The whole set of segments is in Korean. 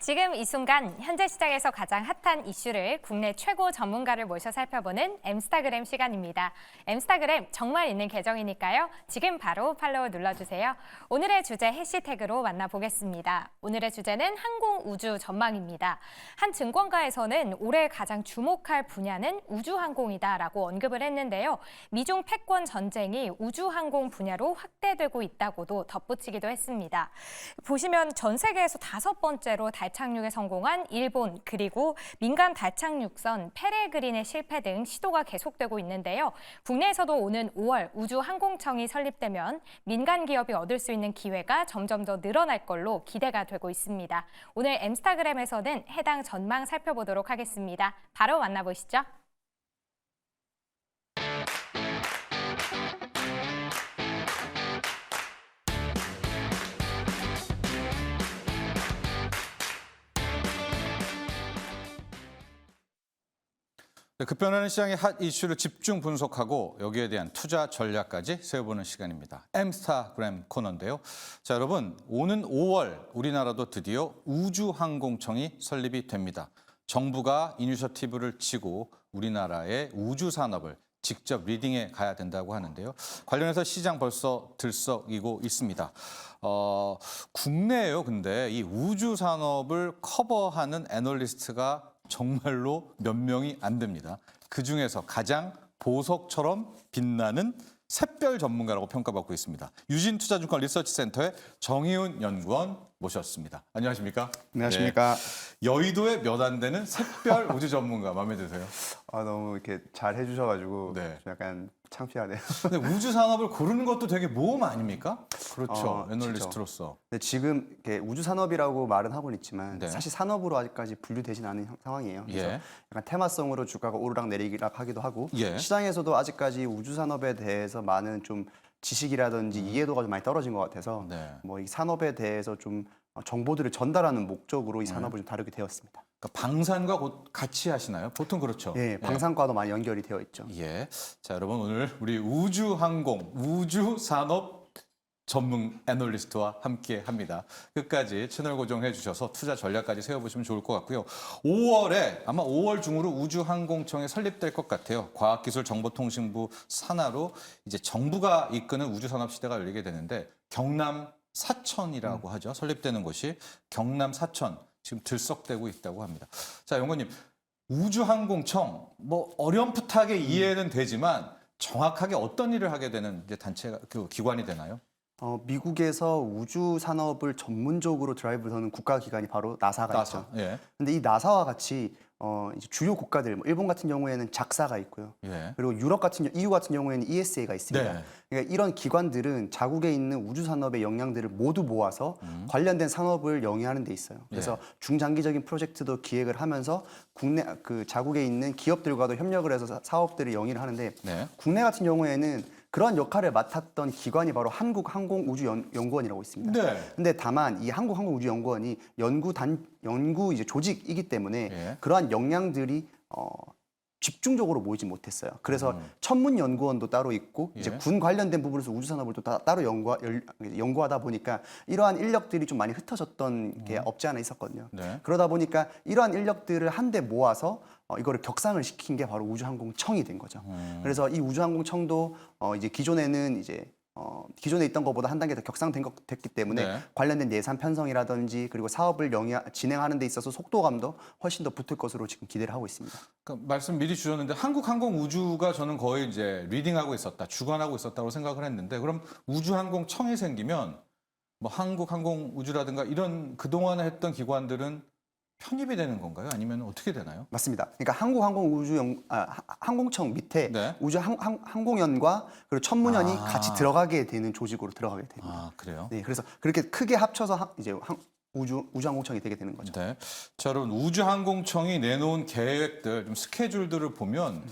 지금 이 순간 현재 시장에서 가장 핫한 이슈를 국내 최고 전문가를 모셔 살펴보는 엠스타그램 시간입니다. 엠스타그램 정말 있는 계정이니까요. 지금 바로 팔로우 눌러주세요. 오늘의 주제 해시태그로 만나보겠습니다. 오늘의 주제는 항공우주 전망입니다. 한 증권가에서는 올해 가장 주목할 분야는 우주항공이다라고 언급을 했는데요. 미중 패권 전쟁이 우주항공 분야로 확대되고 있다고도 덧붙이기도 했습니다. 보시면 전 세계에서 5번째로 달 착륙에 성공한 일본, 그리고 민간 달 착륙선 페레그린의 실패 등 시도가 계속되고 있는데요. 국내에서도 오는 5월 우주항공청이 설립되면 민간 기업이 얻을 수 있는 기회가 점점 더 늘어날 걸로 기대가 되고 있습니다. 오늘 엠스타그램에서는 해당 전망 살펴보도록 하겠습니다. 바로 만나보시죠. 급변하는 시장의 핫 이슈를 집중 분석하고 여기에 대한 투자 전략까지 세워보는 시간입니다. 엠스타그램 코너인데요. 자, 여러분, 오는 5월 우리나라도 드디어 우주항공청이 설립이 됩니다. 정부가 이니셔티브를 치고 우리나라의 우주 산업을 직접 리딩해 가야 된다고 하는데요. 관련해서 시장 벌써 들썩이고 있습니다. 국내에요. 근데 이 우주 산업을 커버하는 애널리스트가 정말로 몇 명이 안 됩니다. 그중에서 가장 보석처럼 빛나는 샛별 전문가라고 평가받고 있습니다. 유진투자증권 리서치센터의 정희훈 연구원 모셨습니다. 안녕하십니까? 안녕하십니까? 네. 여의도에 몇 안 되는 샛별 우주 전문가 마음에 드세요? 너무 이렇게 잘 해주셔가지고 네. 좀 약간 창피하네요. 근데 우주 산업을 고르는 것도 되게 모험 아닙니까? 그렇죠. 그렇죠. 애널리스트로서. 근데 지금 이렇게 우주 산업이라고 말은 하고는 있지만 네. 사실 산업으로 아직까지 분류되진 않은 상황이에요. 그래서 예. 약간 테마성으로 주가가 오르락 내리락 하기도 하고 예. 시장에서도 아직까지 우주 산업에 대해서 많은 좀 지식이라든지 이해도가 좀 많이 떨어진 것 같아서 네. 뭐 이 산업에 대해서 좀 정보들을 전달하는 목적으로 이 산업을 좀 다루게 되었습니다. 그러니까 방산과 같이 하시나요? 보통 그렇죠. 예, 방산과도 많이 연결이 되어 있죠. 예. 자, 여러분 오늘 우리 우주항공, 우주산업 전문 애널리스트와 함께 합니다. 끝까지 채널 고정해 주셔서 투자 전략까지 세워보시면 좋을 것 같고요. 5월에 아마 5월 중으로 우주항공청이 설립될 것 같아요. 과학기술정보통신부 산하로 이제 정부가 이끄는 우주산업 시대가 열리게 되는데 경남 사천이라고 하죠. 설립되는 곳이 경남 사천 지금 들썩대고 있다고 합니다. 자, 연구원님. 우주항공청 뭐 어렴풋하게 이해는 되지만 정확하게 어떤 일을 하게 되는 이제 단체가 그 기관이 되나요? 미국에서 우주 산업을 전문적으로 드라이브 하는 국가 기관이 바로 나사가 있죠. 예. 근데 이 나사와 같이 이제 주요 국가들, 뭐 일본 같은 경우에는 작사가 있고요. 예. 그리고 유럽 같은 EU 같은 경우에는 ESA가 있습니다. 네. 그러니까 이런 기관들은 자국에 있는 우주 산업의 역량들을 모두 모아서 관련된 산업을 영위하는 데 있어요. 그래서 중장기적인 프로젝트도 기획을 하면서 국내 그 자국에 있는 기업들과도 협력을 해서 사업들을 영위를 하는데 네. 국내 같은 경우에는 그런 역할을 맡았던 기관이 바로 한국항공우주연구원이라고 있습니다. 네. 근데 다만 이 한국항공우주연구원이 연구 이제 조직이기 때문에 예. 그러한 역량들이 집중적으로 모이지 못했어요. 그래서 천문 연구원도 따로 있고 이제 예. 군 관련된 부분에서 우주 산업을 또 따로 연구하다 보니까 이러한 인력들이 좀 많이 흩어졌던 게 없지 않아 있었거든요. 네. 그러다 보니까 이러한 인력들을 한데 모아서 이거를 격상을 시킨 게 바로 우주항공청이 된 거죠. 그래서 이 우주항공청도 이제 기존에는 이제 기존에 있던 것보다 한 단계 더 격상됐기 때문에 네. 관련된 예산 편성이라든지 그리고 사업을 진행하는 데 있어서 속도감도 훨씬 더 붙을 것으로 지금 기대를 하고 있습니다. 그러니까 말씀 미리 주셨는데 한국항공우주가 저는 거의 이제 리딩하고 있었다, 주관하고 있었다고 생각을 했는데 그럼 우주항공청이 생기면 뭐 한국항공우주라든가 이런 그동안에 했던 기관들은 편입이 되는 건가요? 아니면 어떻게 되나요? 맞습니다. 그러니까 항공청 밑에 네. 우주항공연과 그리고 천문연이 같이 들어가게 되는 조직으로 들어가게 됩니다. 아, 그래요? 네, 그래서 그렇게 크게 합쳐서 이제 우주항공청이 되게 되는 거죠. 네. 자, 여러분 우주항공청이 내놓은 계획들, 좀 스케줄들을 보면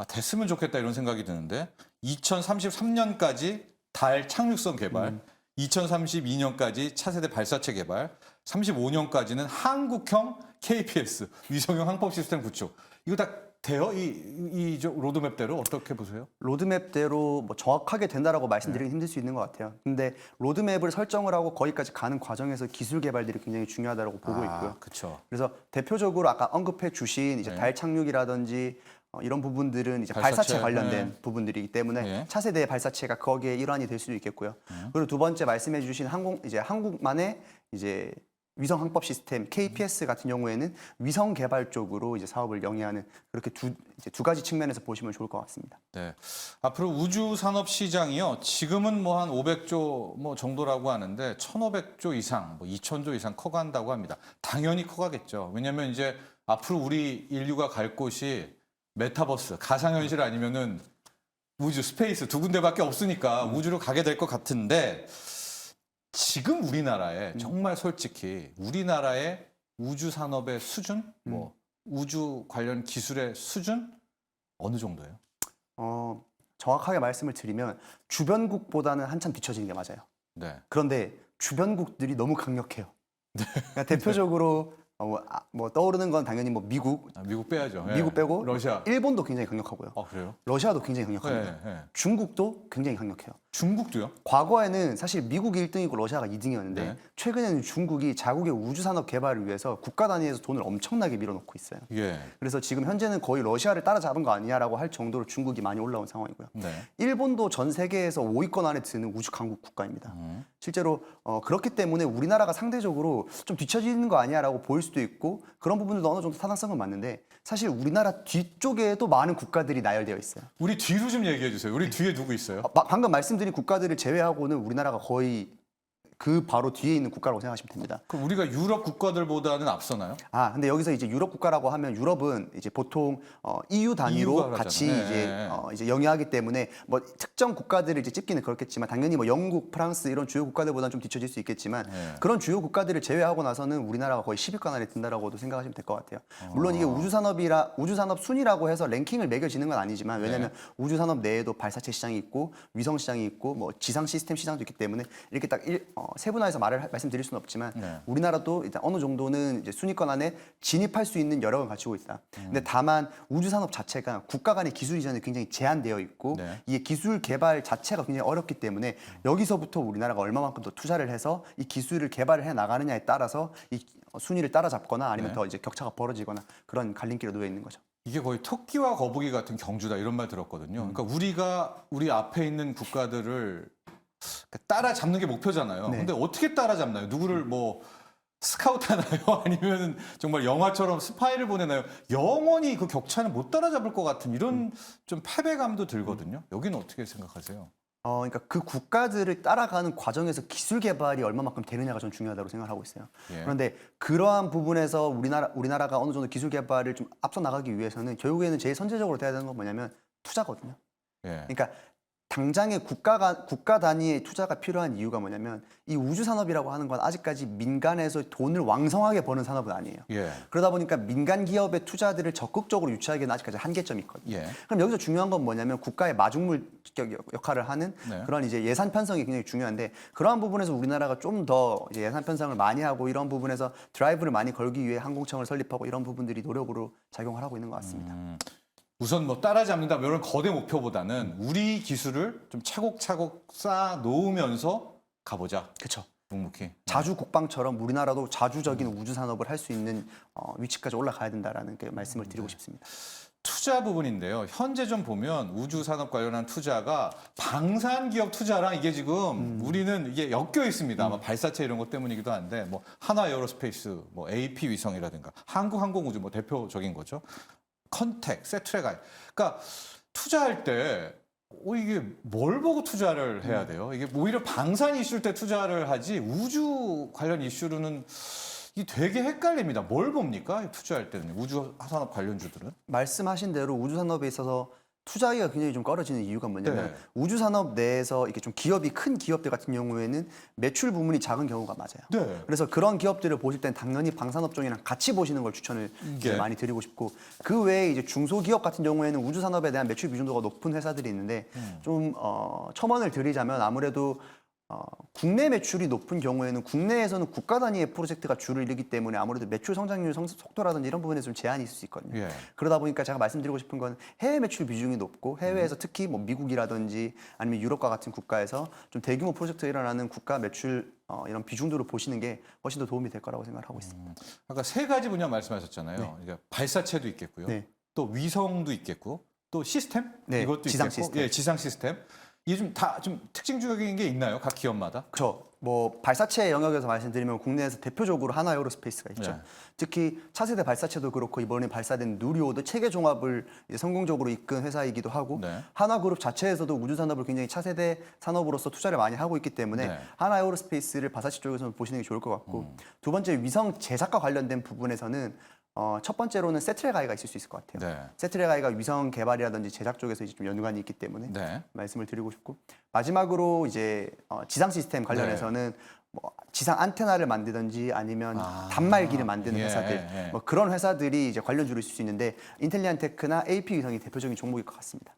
됐으면 좋겠다 이런 생각이 드는데 2033년까지 달 착륙선 개발, 2032년까지 차세대 발사체 개발, 35년까지는 한국형 KPS 위성형 항법 시스템 구축. 이거 다 돼요? 이 로드맵대로 어떻게 보세요? 로드맵대로 뭐 정확하게 된다라고 말씀드리긴 힘들 수 있는 것 같아요. 근데 로드맵을 설정을 하고 거기까지 가는 과정에서 기술 개발들이 굉장히 중요하다고 보고 있고요. 그렇죠. 그래서 대표적으로 아까 언급해 주신 이제 달 착륙이라든지 이런 부분들은 이제 발사체, 발사체 관련된 부분들이기 때문에 네. 차세대 발사체가 거기에 일환이 될 수도 있겠고요. 그리고 두 번째 말씀해 주신 한국만의 이제 위성 항법 시스템 KPS 같은 경우에는 위성 개발 쪽으로 이제 사업을 영위하는 그렇게 두 가지 측면에서 보시면 좋을 것 같습니다. 네. 앞으로 우주 산업 시장이요. 지금은 뭐 한 500조 뭐 정도라고 하는데 1,500조 이상, 뭐 2,000조 이상 커간다고 합니다. 당연히 커가겠죠. 왜냐하면 이제 앞으로 우리 인류가 갈 곳이 메타버스, 가상현실 아니면은 우주, 스페이스 두 군데밖에 없으니까 우주로 가게 될 것 같은데 지금 우리나라에 정말 솔직히 우리나라의 우주 산업의 수준, 뭐 우주 관련 기술의 수준 어느 정도예요? 정확하게 말씀을 드리면 주변국보다는 한참 뒤처지는 게 맞아요. 네. 그런데 주변국들이 너무 강력해요. 그러니까 대표적으로 뭐 떠오르는 건 당연히 뭐 미국, 미국 빼야죠. 미국 예. 빼고 러시아. 일본도 굉장히 강력하고요. 그래요? 러시아도 굉장히 강력합니다. 네, 네. 중국도 굉장히 강력해요. 중국도요? 과거에는 사실 미국이 1등이고 러시아가 2등이었는데 네. 최근에는 중국이 자국의 우주 산업 개발을 위해서 국가 단위에서 돈을 엄청나게 밀어넣고 있어요. 예. 그래서 지금 현재는 거의 러시아를 따라잡은 거 아니냐라고 할 정도로 중국이 많이 올라온 상황이고요. 네. 일본도 전 세계에서 5위권 안에 드는 우주 강국 국가입니다. 실제로 그렇기 때문에 우리나라가 상대적으로 좀 뒤처지는 거 아니야라고 보일 수도 있고 그런 부분들도 어느 정도 타당성은 맞는데 사실 우리나라 뒤쪽에도 많은 국가들이 나열되어 있어요. 우리 뒤로 좀 얘기해 주세요. 우리 뒤에 누구 있어요? 방금 말씀드린 국가들을 제외하고는 우리나라가 거의 그 바로 뒤에 있는 국가라고 생각하시면 됩니다. 그럼 우리가 유럽 국가들보다는 앞서나요? 근데 여기서 이제 유럽 국가라고 하면 유럽은 이제 보통 EU 단위로 EU가 같이 그러잖아요. 이제 영위하기 때문에 뭐 특정 국가들을 이제 찍기는 그렇겠지만 당연히 뭐 영국, 프랑스 이런 주요 국가들보다는 좀 뒤처질 수 있겠지만 네. 그런 주요 국가들을 제외하고 나서는 우리나라가 거의 10위권 안에 든다라고도 생각하시면 될 것 같아요. 물론 이게 우주 산업 순위라고 해서 랭킹을 매겨지는 건 아니지만 왜냐하면 우주 산업 내에도 발사체 시장이 있고 위성 시장이 있고 뭐 지상 시스템 시장도 있기 때문에 이렇게 딱 세분화해서 말씀드릴 수는 없지만 네. 우리나라도 일단 어느 정도는 이제 순위권 안에 진입할 수 있는 여력을 갖추고 있다. 근데 다만 우주 산업 자체가 국가 간의 기술 이전에 굉장히 제한되어 있고 네. 이게 기술 개발 자체가 굉장히 어렵기 때문에 여기서부터 우리나라가 얼마만큼 더 투자를 해서 이 기술을 개발을 해 나가느냐에 따라서 이 순위를 따라잡거나 아니면 네. 더 이제 격차가 벌어지거나 그런 갈림길에 놓여 있는 거죠. 이게 거의 토끼와 거북이 같은 경주다 이런 말 들었거든요. 그러니까 우리 앞에 있는 국가들을 따라잡는 게 목표잖아요. 네. 근데 어떻게 따라잡나요? 누구를 뭐 스카우트하나요? 아니면 정말 영화처럼 스파이를 보내나요? 영원히 그 격차는 못 따라잡을 것 같은 이런 좀 패배감도 들거든요. 여기는 어떻게 생각하세요? 그러니까 그 국가들을 따라가는 과정에서 기술 개발이 얼마만큼 되느냐가 좀 중요하다고 생각하고 있어요. 예. 그런데 그러한 부분에서 우리나라가 어느 정도 기술 개발을 좀 앞서 나가기 위해서는 결국에는 제일 선제적으로 돼야 되는 건 뭐냐면 투자거든요. 예. 그러니까 당장의 국가 단위의 투자가 필요한 이유가 뭐냐면 이 우주 산업이라고 하는 건 아직까지 민간에서 돈을 왕성하게 버는 산업은 아니에요. 예. 그러다 보니까 민간 기업의 투자들을 적극적으로 유치하기에는 아직까지 한계점이 있거든요. 예. 그럼 여기서 중요한 건 뭐냐면 국가의 마중물 역할을 하는 네. 그런 이제 예산 편성이 굉장히 중요한데 그러한 부분에서 우리나라가 좀 더 예산 편성을 많이 하고 이런 부분에서 드라이브를 많이 걸기 위해 항공청을 설립하고 이런 부분들이 노력으로 작용을 하고 있는 것 같습니다. 우선 뭐 따라잡는다 이런 거대 목표보다는 우리 기술을 좀 차곡차곡 쌓아 놓으면서 가보자. 그렇죠. 묵묵히. 자주 국방처럼 우리나라도 자주적인 우주 산업을 할 수 있는 위치까지 올라가야 된다라는 그 말씀을 드리고 싶습니다. 투자 부분인데요. 현재 좀 보면 우주 산업 관련한 투자가 방산 기업 투자랑 이게 지금 우리는 이게 엮여 있습니다. 아마 발사체 이런 것 때문이기도 한데 뭐 하나 에어로스페이스, 뭐 AP 위성이라든가 한국항공우주 뭐 대표적인 거죠. 컨택, 세트레가. 그러니까 투자할 때 이게 뭘 보고 투자를 해야 돼요? 이게 오히려 방산 이슈일 때 투자를 하지 우주 관련 이슈로는 이게 되게 헷갈립니다. 뭘 봅니까? 투자할 때는 우주 산업 관련주들은? 말씀하신 대로 우주 산업에 있어서 투자하기가 굉장히 좀 꺼려지는 이유가 뭐냐면 네. 우주 산업 내에서 이렇게 좀 기업이 큰 기업들 같은 경우에는 매출 부문이 작은 경우가 맞아요. 네. 그래서 그런 기업들을 보실 땐 당연히 방산업종이랑 같이 보시는 걸 추천을 이제 네. 많이 드리고 싶고 그 외에 이제 중소기업 같은 경우에는 우주 산업에 대한 매출 비중도가 높은 회사들이 있는데 좀 첨언을 드리자면 아무래도 국내 매출이 높은 경우에는 국내에서는 국가 단위의 프로젝트가 주를 이루기 때문에 아무래도 매출 성장률 속도라든지 이런 부분에 좀 제한이 있을 수 있거든요. 예. 그러다 보니까 제가 말씀드리고 싶은 건 해외 매출 비중이 높고 해외에서 특히 뭐 미국이라든지 아니면 유럽과 같은 국가에서 좀 대규모 프로젝트가 일어나는 국가 매출 이런 비중도를 보시는 게 훨씬 더 도움이 될 거라고 생각하고 있습니다. 아까 세 가지 분야 말씀하셨잖아요. 네. 그러니까 발사체도 있겠고요. 네. 또 위성도 있겠고 또 시스템 네, 이것도 지상 있겠고 시스템. 예, 지상 시스템. 이게 좀 다 좀 특징적인 게 있나요? 각 기업마다? 그렇죠. 뭐 발사체 영역에서 말씀드리면 국내에서 대표적으로 하나 에어로스페이스가 있죠. 네. 특히 차세대 발사체도 그렇고 이번에 발사된 누리호도 체계 종합을 이제 성공적으로 이끈 회사이기도 하고 네. 하나그룹 자체에서도 우주 산업을 굉장히 차세대 산업으로서 투자를 많이 하고 있기 때문에 네. 하나 에어로스페이스를 발사체 쪽에서 보시는 게 좋을 것 같고 두 번째 위성 제작과 관련된 부분에서는 첫 번째로는 세트레가이가 있을 수 있을 것 같아요. 네. 세트레가이가 위성 개발이라든지 제작 쪽에서 이제 좀 연관이 있기 때문에 네. 말씀을 드리고 싶고 마지막으로 이제 지상 시스템 관련해서는 뭐 지상 안테나를 만들든지 아니면 단말기를 만드는 예, 회사들 예. 뭐 그런 회사들이 이제 관련주로 있을 수 있는데 인텔리안테크나 AP 위성이 대표적인 종목일 것 같습니다.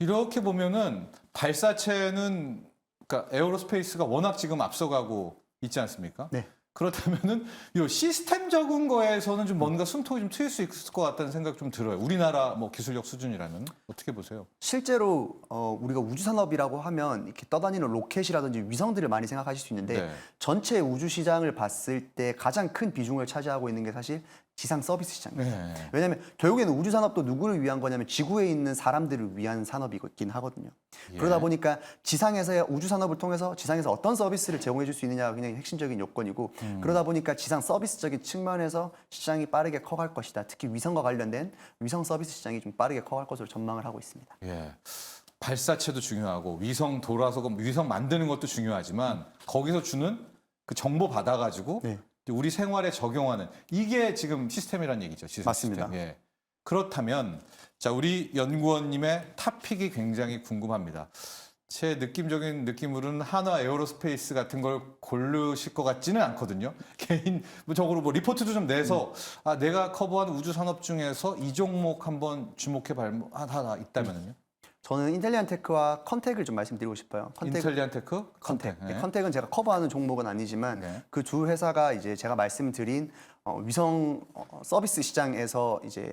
이렇게 보면은 발사체는 그러니까 에어로스페이스가 워낙 지금 앞서가고 있지 않습니까? 네. 그렇다면은 이 시스템적인 거에서는 좀 뭔가 숨통이 좀 트일 수 있을 것 같다는 생각 좀 들어요. 우리나라 뭐 기술력 수준이라면 어떻게 보세요? 실제로 우리가 우주 산업이라고 하면 이렇게 떠다니는 로켓이라든지 위성들을 많이 생각하실 수 있는데 네. 전체 우주 시장을 봤을 때 가장 큰 비중을 차지하고 있는 게 사실 지상 서비스 시장입니다. 네. 왜냐하면 결국에는 우주 산업도 누구를 위한 거냐면 지구에 있는 사람들을 위한 산업이긴 하거든요. 예. 그러다 보니까 지상에서의 우주 산업을 통해서 지상에서 어떤 서비스를 제공해 줄 수 있느냐가 굉장히 핵심적인 요건이고 그러다 보니까 지상 서비스적인 측면에서 시장이 빠르게 커갈 것이다. 특히 위성과 관련된 위성 서비스 시장이 좀 빠르게 커갈 것으로 전망을 하고 있습니다. 예. 발사체도 중요하고 위성 돌아서 위성 만드는 것도 중요하지만 거기서 주는 그 정보 받아가지고 네. 우리 생활에 적용하는 이게 지금 시스템이라는 얘기죠. 지상 맞습니다. 시스템. 예. 그렇다면 자 우리 연구원님의 탑픽이 굉장히 궁금합니다. 제 느낌으로는 한화 에어로스페이스 같은 걸 고르실 것 같지는 않거든요. 개인적으로 뭐 리포트도 좀 내서 내가 커버한 우주 산업 중에서 이 종목 한번 주목해 하나 있다면요. 저는 인텔리안테크와 컨텍을 좀 말씀드리고 싶어요. 인텔리안테크, 컨텍. 네. 컨텍은 제가 커버하는 종목은 아니지만 네. 그 두 회사가 이제 제가 말씀드린 위성 서비스 시장에서 이제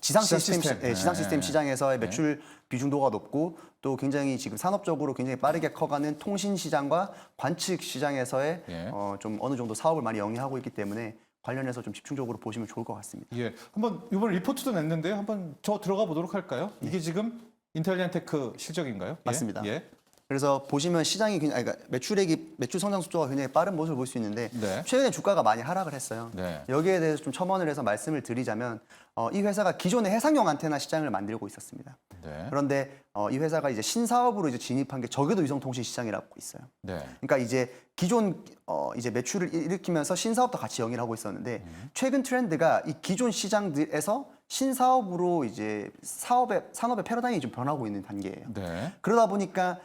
지상 지상 시스템, 시스템. 네. 지상 시스템 시장에서의 네. 매출 비중도가 높고 또 굉장히 지금 산업적으로 굉장히 빠르게 커가는 통신 시장과 관측 시장에서의 예. 좀 어느 정도 사업을 많이 영위하고 있기 때문에 관련해서 좀 집중적으로 보시면 좋을 것 같습니다. 예, 한번 이번 리포트도 냈는데요. 한번 저 들어가 보도록 할까요? 네. 이게 지금 인텔리안테크 실적인가요? 맞습니다. 예. 그래서 보시면 시장이 그러니까 매출 성장 속도가 굉장히 빠른 모습을 볼 수 있는데 네. 최근에 주가가 많이 하락을 했어요. 네. 여기에 대해서 좀 첨언을 해서 말씀을 드리자면 이 회사가 기존의 해상용 안테나 시장을 만들고 있었습니다. 네. 그런데 이 회사가 이제 신사업으로 이제 진입한 게 저궤도 위성 통신 시장이라고 있어요. 네. 그러니까 이제 기존 이제 매출을 일으키면서 신사업도 같이 영위를 하고 있었는데 최근 트렌드가 이 기존 시장들에서 신사업으로 이제 산업의 패러다임이 좀 변하고 있는 단계예요. 네. 그러다 보니까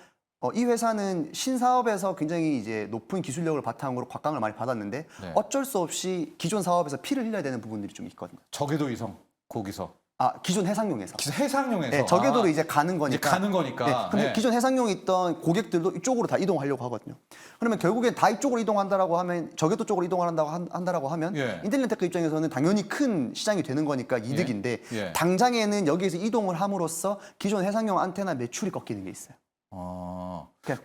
이 회사는 신사업에서 굉장히 이제 높은 기술력을 바탕으로 곽강을 많이 받았는데 네. 어쩔 수 없이 기존 사업에서 피를 흘려야 되는 부분들이 좀 있거든요. 저궤도 위성 거기서 기존 해상용에서. 해상용에서 네, 저궤도로 이제 가는 거니까. 이제 가는 거니까. 네, 근데 네. 기존 해상용에 있던 고객들도 이쪽으로 다 이동하려고 하거든요. 그러면 결국엔 다 이쪽으로 이동한다라고 하면 저궤도 쪽으로 이동한다고 하면 예. 인텔리테크 입장에서는 당연히 큰 시장이 되는 거니까 이득인데 예. 당장에는 여기에서 이동을 함으로써 기존 해상용 안테나 매출이 꺾이는 게 있어요.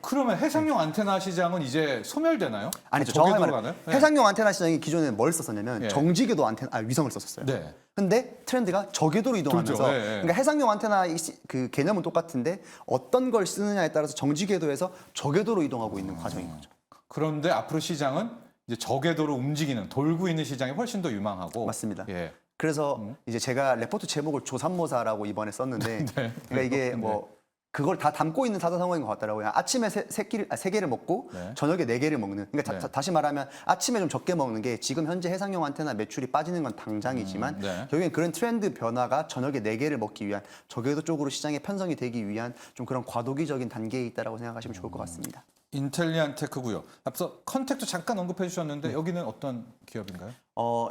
그러면 해상용 안테나 시장은 이제 소멸되나요? 아니죠. 저궤도로 정확히 가나요? 말하면 해상용 안테나 시장이 기존에 뭘 썼었냐면 예. 정지궤도 위성을 썼었어요. 네. 근데 트렌드가 저궤도로 이동하면서 그렇죠. 예, 예. 그러니까 해상용 안테나 그 개념은 똑같은데 어떤 걸 쓰느냐에 따라서 정지궤도에서 저궤도로 이동하고 있는 과정인 거죠. 그런데 앞으로 시장은 이제 저궤도로 움직이는 돌고 있는 시장이 훨씬 더 유망하고 맞습니다. 예. 그래서 이제 제가 레포트 제목을 조삼모사라고 이번에 썼는데 그러니까 이게 뭐 그걸 다 담고 있는 사자 상황인 것 같더라고요. 아침에 세 개를 먹고 네. 저녁에 4개를 먹는. 그러니까 네. 다시 말하면 아침에 좀 적게 먹는 게 지금 현재 해상용 안테나 매출이 빠지는 건 당장이지만 네. 결국엔 그런 트렌드 변화가 저녁에 4개를 먹기 위한 저궤도 쪽으로 시장에 편성이 되기 위한 좀 그런 과도기적인 단계에 있다라고 생각하시면 좋을 것 같습니다. 인텔리안테크고요. 앞서 컨택도 잠깐 언급해 주셨는데 네. 여기는 어떤 기업인가요?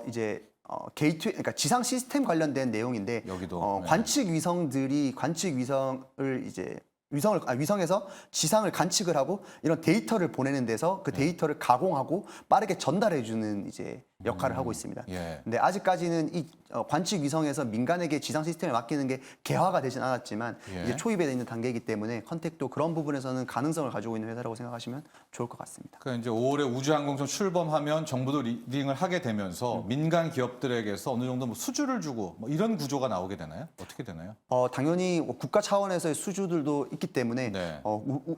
이제 게이트웨이, 그러니까 지상 시스템 관련된 내용인데 여기도, 네. 관측 위성을 이제 위성에서 지상을 관측을 하고 이런 데이터를 보내는 데서 그 데이터를 가공하고 빠르게 전달해 주는 이제 역할을 하고 있습니다. 예. 근데 아직까지는 이 관측 위성에서 민간에게 지상 시스템을 맡기는 게 개화가 되진 않았지만 예. 이제 초입에 있는 단계이기 때문에 컨택도 그런 부분에서는 가능성을 가지고 있는 회사라고 생각하시면 좋을 것 같습니다. 그러니까 이제 5월에 우주항공청 출범하면 정부도 리딩을 하게 되면서 민간 기업들에게서 어느 정도 뭐 수주를 주고 뭐 이런 구조가 나오게 되나요? 어떻게 되나요? 당연히 국가 차원에서의 수주들도 있기 때문에 네.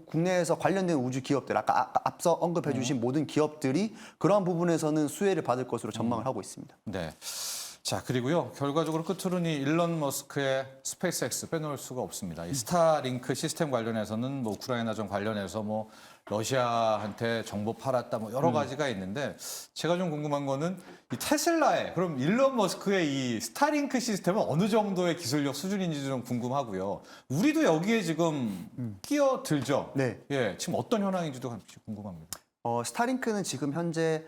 국내에서 관련된 우주 기업들 아까 앞서 언급해 주신 모든 기업들이 그러한 부분에서는 수혜를 받을 것으로 전망을 하고 있습니다. 네. 자, 그리고요. 결과적으로 끝으로는 이 일론 머스크의 스페이스X 빼놓을 수가 없습니다. 이 스타링크 시스템 관련해서는 뭐 우크라이나전 관련해서 뭐 러시아한테 정보 팔았다 뭐 여러 가지가 있는데 제가 좀 궁금한 거는 이 테슬라의 그럼 일론 머스크의 이 스타링크 시스템은 어느 정도의 기술력 수준인지 좀 궁금하고요. 우리도 여기에 지금 끼어들죠. 네. 예, 지금 어떤 현황인지도 궁금합니다. 스타링크는 지금 현재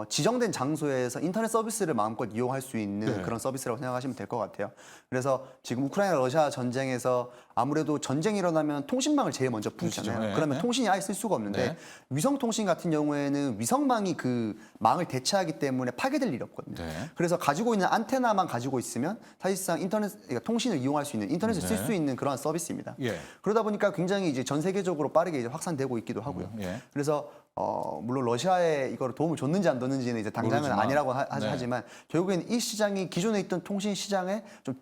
지정된 장소에서 인터넷 서비스를 마음껏 이용할 수 있는 네. 그런 서비스라고 생각하시면 될 것 같아요. 그래서 지금 우크라이나 러시아 전쟁에서 아무래도 전쟁이 일어나면 통신망을 제일 먼저 끊잖아요. 네, 그러면 네. 통신이 아예 쓸 수가 없는데 네. 위성 통신 같은 경우에는 위성망이 그 망을 대체하기 때문에 파괴될 일이 없거든요. 네. 그래서 가지고 있는 안테나만 가지고 있으면 사실상 그러니까 통신을 이용할 수 있는 인터넷을 쓸 네. 수 있는 그런 서비스입니다. 예. 그러다 보니까 굉장히 이제 전 세계적으로 빠르게 이제 확산되고 있기도 하고요. 예. 그래서 물론 러시아에 이거를 도움을 줬는지 안 줬는지는 이제 당장은 모르지만, 아니라고 네. 하지만 결국엔 이 시장이 기존에 있던 통신 시장에 좀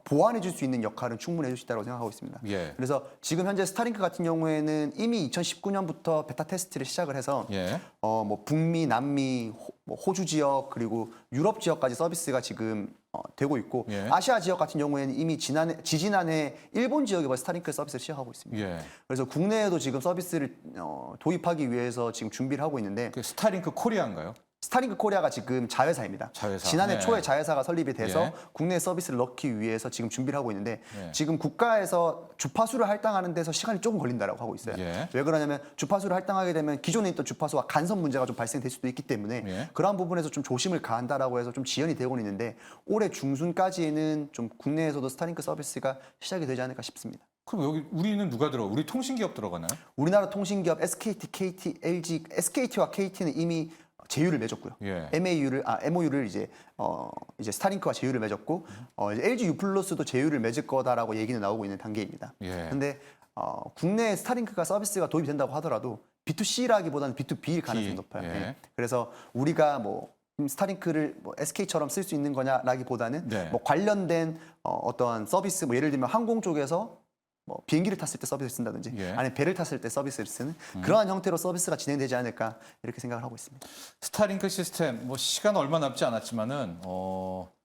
보완해 줄 수 있는 역할은 충분히 해줄 수 있다고 생각하고 있습니다. 예. 그래서 지금 현재 스타링크 같은 경우에는 이미 2019년부터 베타 테스트를 시작을 해서 예. 뭐 북미, 남미, 호주 지역 그리고 유럽 지역까지 서비스가 지금 되고 있고 예. 아시아 지역 같은 경우에는 이미 지지난해 일본 지역에 벌써 스타링크 서비스를 시작하고 있습니다. 예. 그래서 국내에도 지금 서비스를 도입하기 위해서 지금 준비를 하고 있는데 그 스타링크 코리아인가요? 스타링크 코리아가 지금 자회사입니다. 자회사. 지난해 네. 초에 자회사가 설립이 돼서 예. 국내 서비스를 넣기 위해서 지금 준비를 하고 있는데 예. 지금 국가에서 주파수를 할당하는 데서 시간이 조금 걸린다라고 하고 있어요. 예. 왜 그러냐면 주파수를 할당하게 되면 기존에 있던 주파수와 간섭 문제가 좀 발생될 수도 있기 때문에 예. 그러한 부분에서 좀 조심을 가한다라고 해서 좀 지연이 되고는 있는데 올해 중순까지는 좀 국내에서도 스타링크 서비스가 시작이 되지 않을까 싶습니다. 그럼 여기 우리는 누가 들어가? 우리 통신기업 들어가나요? 우리나라 통신기업 SKT, KT, LG, SKT와 KT는 이미 제휴를 맺었고요. 예. MOU를 이제 스타링크와 제휴를 맺었고 이제 LG U+도 제휴를 맺을 거다라고 얘기는 나오고 있는 단계입니다. 예. 근데 국내에 스타링크가 서비스가 도입이 된다고 하더라도 B2C라기보다는 B2B일 가능성이 높아요. 예. 예. 그래서 우리가 뭐 스타링크를 뭐 SK처럼 쓸 수 있는 거냐라기보다는 네. 뭐 관련된 어떠한 서비스 뭐 예를 들면 항공 쪽에서 뭐 비행기를 탔을 때 서비스를 쓴다든지 예. 아니면 배를 탔을 때 서비스를 쓰는 그러한 형태로 서비스가 진행되지 않을까 이렇게 생각을 하고 있습니다. 스타링크 시스템 뭐 시간 얼마 남지 않았지만은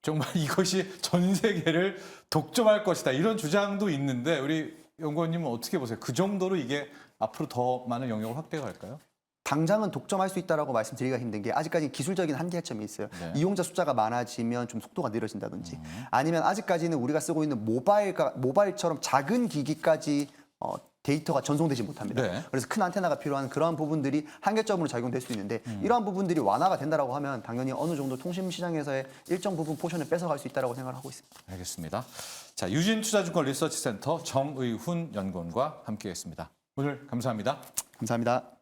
정말 이것이 전 세계를 독점할 것이다 이런 주장도 있는데 우리 연구원님은 어떻게 보세요? 그 정도로 이게 앞으로 더 많은 영역을 확대해 갈까요? 당장은 독점할 수 있다라고 말씀드리기가 힘든 게 아직까지 기술적인 한계점이 있어요. 네. 이용자 숫자가 많아지면 좀 속도가 느려진다든지 아니면 아직까지는 우리가 쓰고 있는 모바일처럼 작은 기기까지 데이터가 전송되지 못합니다. 네. 그래서 큰 안테나가 필요한 그러한 부분들이 한계점으로 작용될 수 있는데 이러한 부분들이 완화가 된다라고 하면 당연히 어느 정도 통신 시장에서의 일정 부분 포션을 뺏어갈 수 있다라고 생각을 하고 있습니다. 알겠습니다. 자, 유진투자증권 리서치센터 정의훈 연구원과 함께했습니다. 오늘 감사합니다. 감사합니다.